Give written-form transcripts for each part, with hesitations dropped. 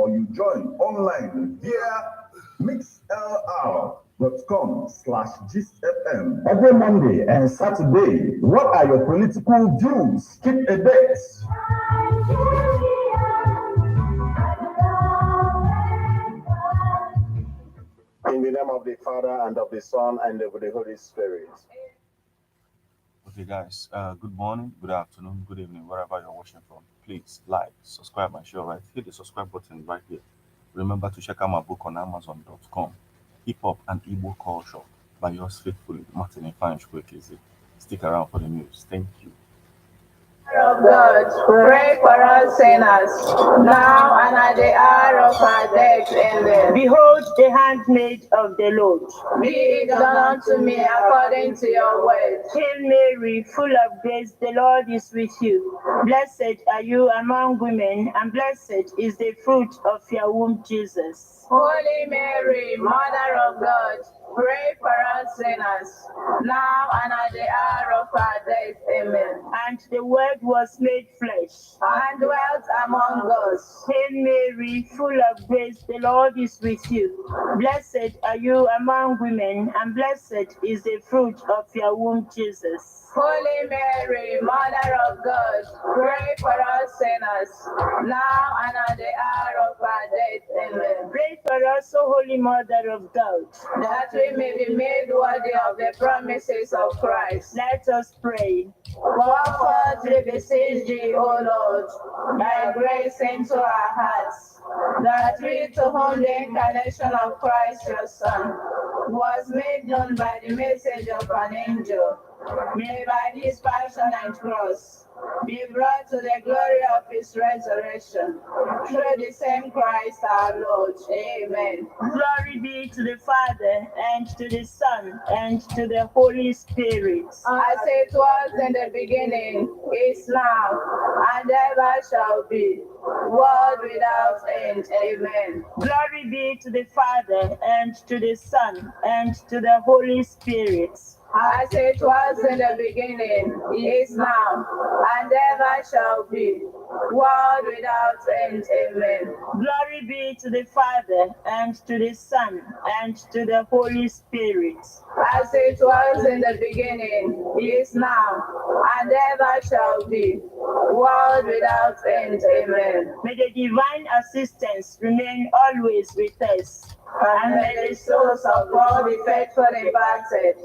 or you join online via mixlr.com/GistFM every Monday and Saturday. What are your political views? Keep a date. In the name of the Father, and of the Son, and of the Holy Spirit. Okay, guys, good morning, good afternoon, good evening, wherever you're watching from. Please like, subscribe, and share, right? Hit the subscribe button right here. Remember to check out my book on Amazon.com, Hip Hop and Igbo Culture, by yours faithfully, Martin IFEANYICHUKWU Ekezie. Stick around for the news. Thank you. Of God, pray for us sinners, now and at the hour of our death. Amen. Behold the handmaid of the Lord. Be it done unto me according to your word. Hail Mary, full of grace, the Lord is with you. Blessed are you among women, and blessed is the fruit of your womb, Jesus. Holy Mary, Mother of God, pray for us sinners, now and at the hour of our death. Amen. And the Word was made flesh, and dwelt among us. Hail Mary, full of grace, the Lord is with you. Blessed are you among women, and blessed is the fruit of your womb, Jesus. Holy Mary, Mother of God, pray for us sinners, now and at the hour of our death. Amen. Pray for us, O Holy Mother of God, that we may be made worthy of the promises of Christ. Let us pray. Pour forth, we beseech thee, O Lord, thy grace into our hearts, that we, to whom the incarnation of Christ your Son was made known by the message of an angel, may by his passion and cross be brought to the glory of his resurrection, through the same Christ our Lord. Amen. Glory be to the Father, and to the Son, and to the Holy Spirit. As it was in the beginning, is now, and ever shall be, world without end. Amen. Glory be to the Father, and to the Son, and to the Holy Spirit. As it was in the beginning, is now, and ever shall be, world without end. Amen. Glory be to the Father, and to the Son, and to the Holy Spirit. As it was in the beginning, is now, and ever shall be, world without end. Amen. May the divine assistance remain always with us, and may the souls of all the faithful departed,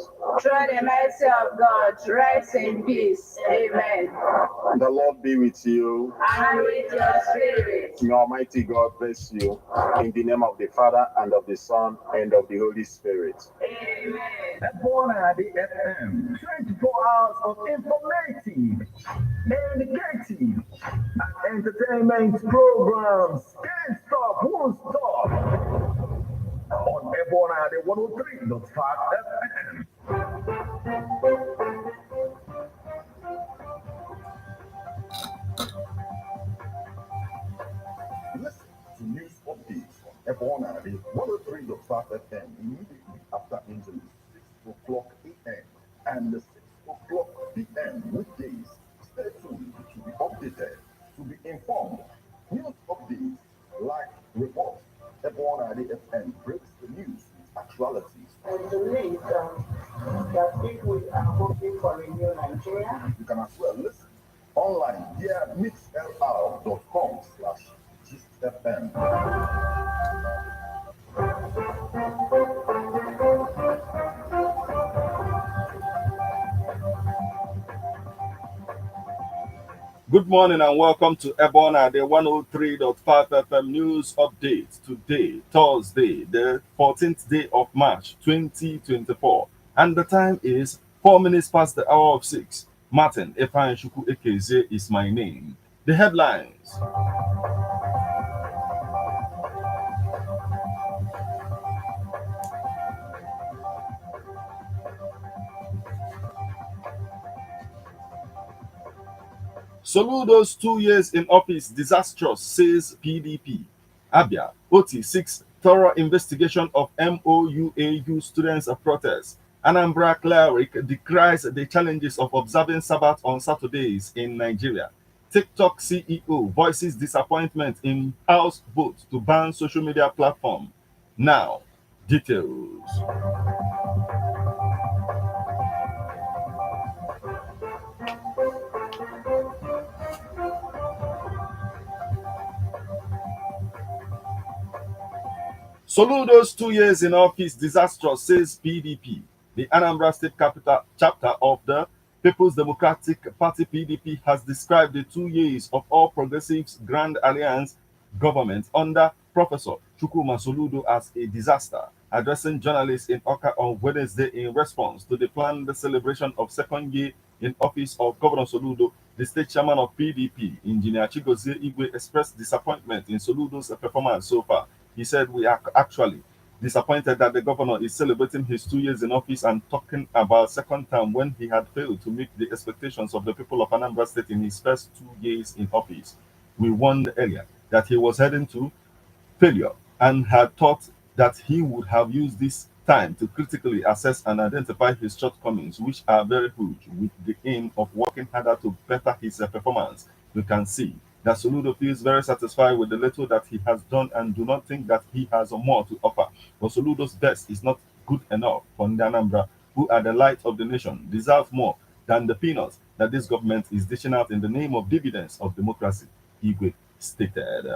through the mercy of God, rest in peace. Amen. The Lord be with you. And with your spirit. May Almighty God bless you. In the name of the Father, and of the Son, and of the Holy Spirit. Amen. EBEONADI FM, 24 hours of informative, educative, and entertainment programs. Can't stop, won't stop. On EBEONADI 103.5 FM. Listen to news updates on EBEONADI 103.5 FM immediately after interview, 6 o'clock a.m. and 6 o'clock p.m. weekdays. Stay tuned to be updated, to be informed. News updates, live reports. EBEONADI FM breaks the news with actualities. And the link that people are hoping for a new Nigeria. You can as well listen online via mixlr.com/GistFM. Good morning and welcome to EBEONADI 103.5 FM News Update. Today, Thursday, the 14th day of March 2024. And the time is 4 minutes past the hour of 6. Martin IFEANYICHUKWU Ekezie is my name. The headlines. Soludo's 2 years in office disastrous, says PDP. Abia, OT 6 thorough investigation of MOUAU students' protest. Anambra Cleric decries the challenges of observing Sabbath on Saturdays in Nigeria. TikTok CEO voices disappointment in House vote to ban social media platform. Now, details. Soludo's 2 years in office disastrous, says PDP. The Anambra State Capital chapter of the People's Democratic Party PDP has described the 2 years of All Progressives Grand Alliance government under Professor Chukwuma Soludo as a disaster. Addressing journalists in Oka on Wednesday in response to the planned celebration of second year in office of Governor Soludo, the state chairman of PDP, Engineer Chigozie Igwe, expressed disappointment in Soludo's performance so far. He said, "We are actually disappointed that the governor is celebrating his 2 years in office and talking about second term when he had failed to meet the expectations of the people of Anambra State in his first 2 years in office. We warned earlier that he was heading to failure and had thought that he would have used this time to critically assess and identify his shortcomings, which are very huge, with the aim of working harder to better his performance. You can see that Soludo feels very satisfied with the little that he has done and do not think that he has more to offer. But Soludo's best is not good enough for Anambra, who are the light of the nation, deserve more than the peanuts that this government is dishing out in the name of dividends of democracy," Igwe stated.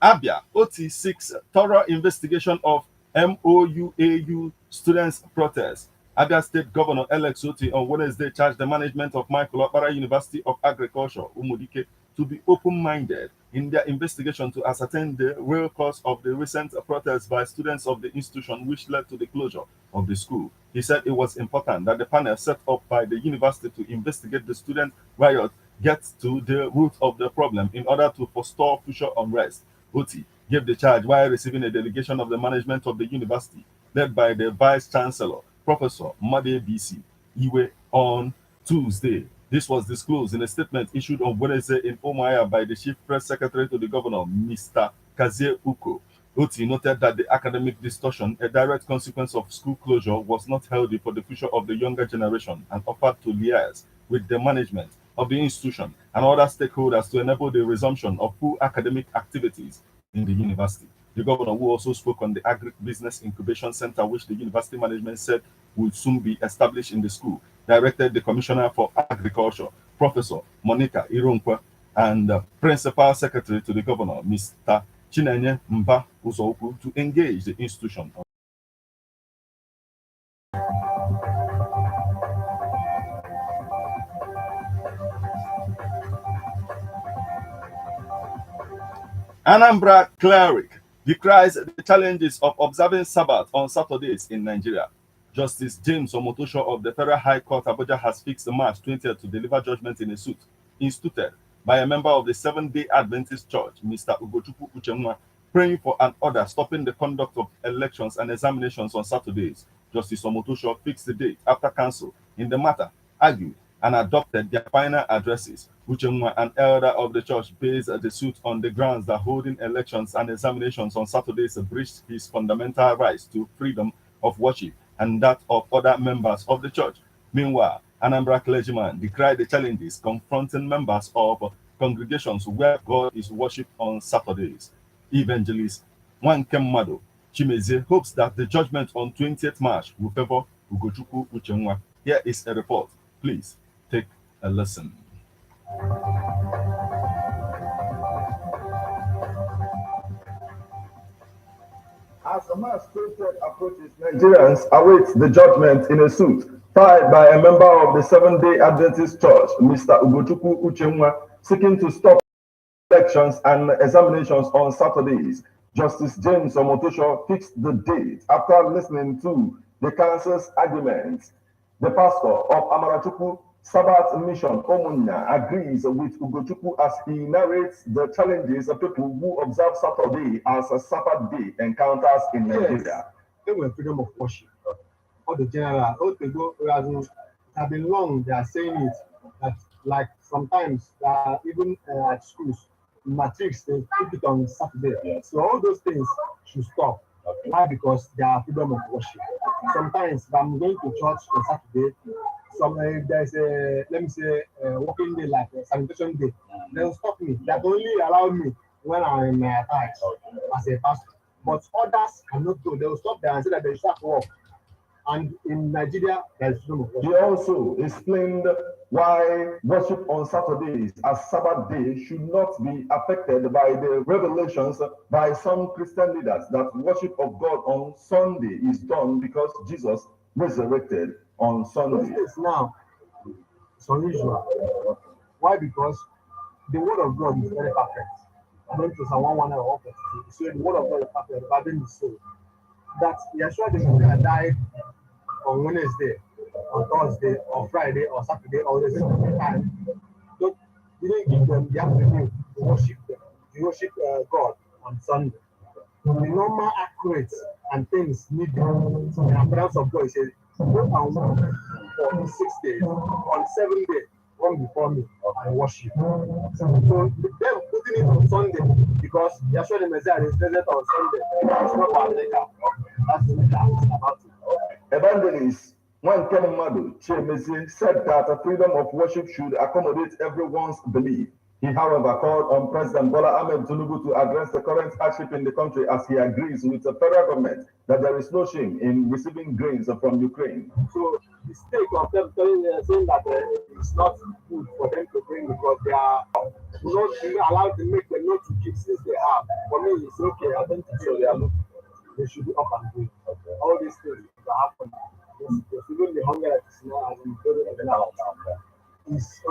Abia, OT 6 thorough investigation of MOUAU students' protest. Abia State Governor Alex Oti on Wednesday charged the management of Michael Okpara University of Agriculture, Umudike, to be open-minded in their investigation to ascertain the real cause of the recent protests by students of the institution, which led to the closure of the school. He said it was important that the panel set up by the university to investigate the student riot gets to the root of the problem in order to forestall future unrest. Oti gave the charge while receiving a delegation of the management of the university, led by the Vice Chancellor, Professor Made BC Iwe, on Tuesday. This was disclosed in a statement issued on Wednesday in Umuahia by the Chief Press Secretary to the Governor, Mr. Kazie Uko. Oti noted that the academic distortion, a direct consequence of school closure, was not healthy for the future of the younger generation and offered to liaise with the management of the institution and other stakeholders to enable the resumption of full academic activities in the university. The governor, who also spoke on the Agri-Business Incubation Center, which the university management said would soon be established in the school, directed the Commissioner for Agriculture, Professor Monica Ironkwa, and Principal Secretary to the governor, Mr. Chinenye Mba Uzoukwu, to engage the institution. Anambra Cleric Decries the challenges of observing Sabbath on Saturdays in Nigeria. Justice James Omotosho of the Federal High Court Abuja has fixed March 20th to deliver judgment in a suit instituted by a member of the Seventh-day Adventist Church, Mr. Ugochukwu Uchenwa, praying for an order stopping the conduct of elections and examinations on Saturdays. Justice Omotosho fixed the date after counsel in the matter argued and adopted their final addresses. Uchenwa, an elder of the church, based the suit on the grounds that holding elections and examinations on Saturdays breached his fundamental rights to freedom of worship and that of other members of the church. Meanwhile, Anambra clergyman decried the challenges confronting members of congregations where God is worshipped on Saturdays. Evangelist Nwankem Mado Chimezie hopes that the judgment on 20th March will favor Ugochukwu Uchenwa. Here is a report. Please take a listen. As the March 20th approaches, Nigerians await the judgment in a suit filed by a member of the Seventh-day Adventist Church, Mr. Ugochukwu Uchenwa, seeking to stop elections and examinations on Saturdays. Justice James Omotosho fixed the date after listening to the council's arguments. The pastor of Amarachukwu Sabbath Mission, Omunya, agrees with Ugochukwu as he narrates the challenges of people who observe Saturday as a Sabbath day encounters in Nigeria. They were freedom of worship. All the general, all the go, have been long, they are saying it, that like sometimes even at schools, matrix, they put it on Saturday. So all those things should stop. Why? Because there are freedom of worship. Sometimes if I'm going to church on Saturday, there's a, let me say, a working day like a sanitation day, they will stop me. That only allow me when I'm in my attire as a pastor. But others cannot go. They will stop there and say that they start work. And in Nigeria, there is freedom of worship. He also explained why worship on Saturdays as Sabbath day should not be affected by the revelations by some Christian leaders that worship of God on Sunday is done because Jesus resurrected on Sunday. This now it's unusual. Why? Because the word of God is very perfect. According to Psalm 1:1, so the word of God is perfect, the burden is so that Yeshua the Messiah died on Wednesday, on Thursday, on Friday, or Saturday, or the same time. Don't didn't give them the afternoon to worship them, to worship God on Sunday. The normal accurate and things need the appearance of God. He says, go and work for 6 days, on 7th day, come before me and worship. So them putting it on Sunday because Yeshua the Messiah is present on Sunday. It's not for America. That's the way about it. Evangelist Nwankeni Madu Chiemezie said that freedom of worship should accommodate everyone's belief. He, however, called on President Bola Ahmed Tinubu to address the current hardship in the country as he agrees with the federal government that there is no shame in receiving grains from Ukraine. So the stake of them saying that it's not good for them to bring because they are not allowed to make them not to give since they have. For me, it's okay. I don't think so. They should be up and doing. All these things that happen. Even the hunger that is now as in is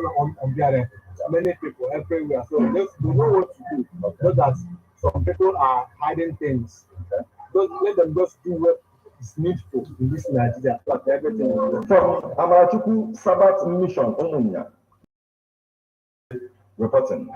unbearable. Many people everywhere. So they know what to do. Not that some people are hiding things. Don't let them just do what is needful in this Nigeria. But everything From Amarachukwu Sabbath Mission Umunya reporting.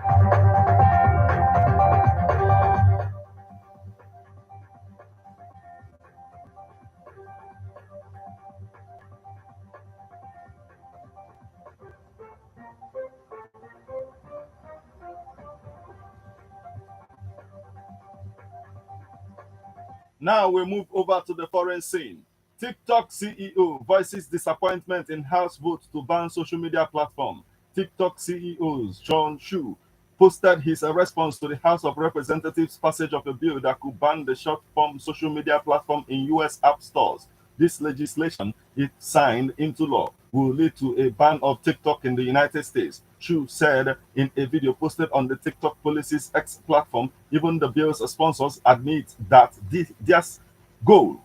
Now we move over to the foreign scene. TikTok CEO voices disappointment in House vote to ban social media platform. TikTok CEO John Shu posted his response to the House of Representatives passage of a bill that could ban the short-form social media platform in U.S. app stores. This legislation, if signed into law, will lead to a ban of TikTok in the United States. Shu said in a video posted on the TikTok Policy's X platform, even the bill's sponsors admit that their goal.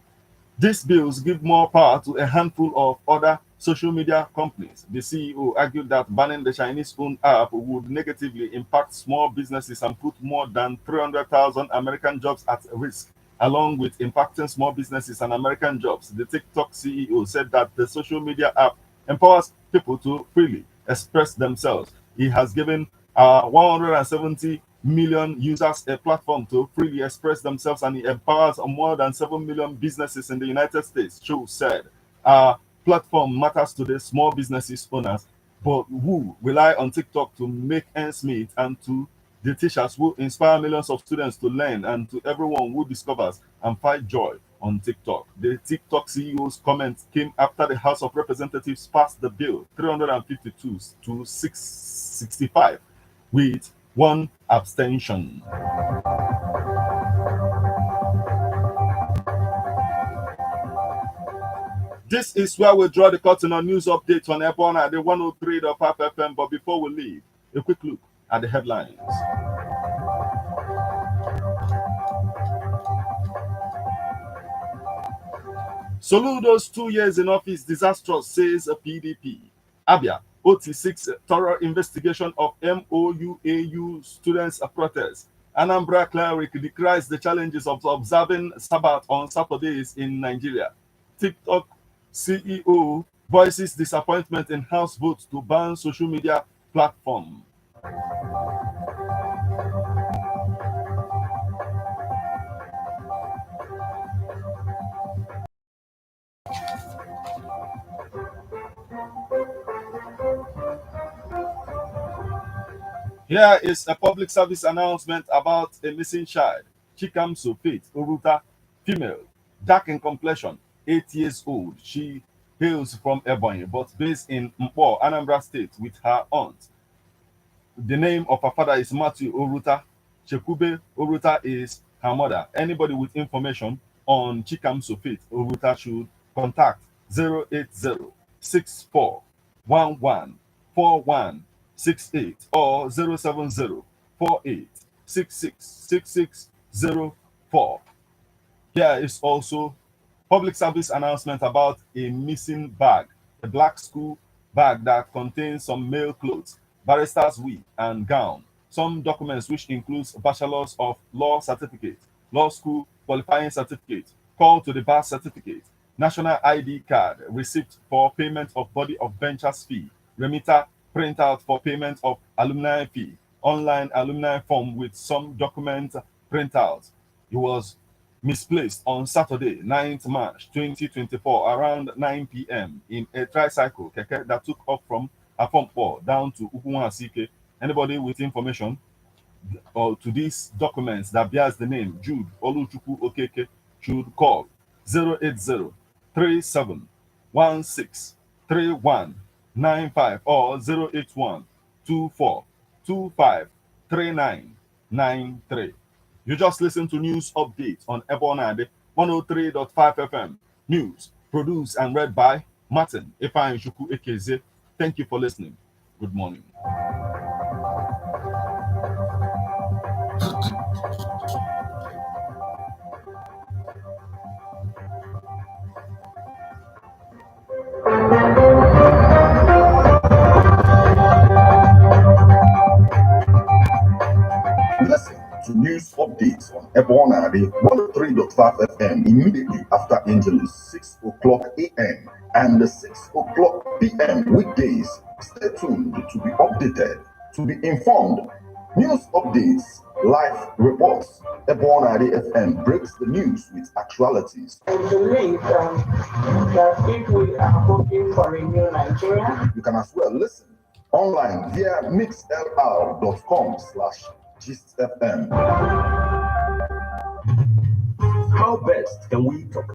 These bills give more power to a handful of other social media companies. The CEO argued that banning the Chinese-owned app would negatively impact small businesses and put more than 300,000 American jobs at risk. Along with impacting small businesses and American jobs, the TikTok CEO said that the social media app empowers people to freely express themselves. He has given 170 million users a platform to freely express themselves, and he empowers more than 7 million businesses in the United States. Chu said, our platform matters to the small businesses owners, but who rely on TikTok to make ends meet, and to the teachers who inspire millions of students to learn, and to everyone who discovers and finds joy on TikTok. The TikTok CEO's comments came after the House of Representatives passed the bill 352 to 665 with one abstention. This is where we draw the curtain on news updates on EBEONADI 103.5 FM. But before we leave, a quick look at the headlines. Soludo's 2 years in office disastrous, says a PDP. Abia, OT6 thorough investigation of MOUAU students' protest. Anambra Cleric decries the challenges of observing Sabbath on Saturdays in Nigeria. TikTok CEO voices disappointment in House vote to ban social media platform. Here is a public service announcement about a missing child. Chikamso Faith Oruta Female, dark in complexion, 8 years old. She hails from Ebonyi, but based in Mpo, Anambra State, with her aunt. The name of her father is Matthew Oruta. Chekube Oruta is her mother. Anybody with information on Chikam Sofit Oruta should contact 08064114168 or 07048666604. Here is also public service announcement about a missing bag, a black school bag that contains some male clothes, barrister's wig and gown, some documents which includes bachelor's of law certificate, law school qualifying certificate, call to the bar certificate, national ID card, receipt for payment of body of benchers fee, remitter printout for payment of alumni fee, online alumni form with some document printouts. It was misplaced on Saturday, 9th March 2024, around 9 p.m. in a tricycle keke that took off from Afompo down to Ukwuasike. Anybody with information or to these documents that bears the name Jude Oluchukwu Okeke should call 080 3716 3195 or 081 24 25 3993. You just listen to news updates on EBEONADI 103.5 FM. News produced and read by Martin IFEANYICHUKWU Ekezie. Thank you for listening. Good morning. Listen to news updates on EBEONADI 103.5 FM immediately after Angelus 6 o'clock a.m. and 6 o'clock p.m. weekdays. Stay tuned to be updated, to be informed. News updates, live reports. EBEONADI FM breaks the news with actualities. I believe that if we are hoping for a new Nigeria, You can as well listen online via mixlr.com/GistFM. How best can we talk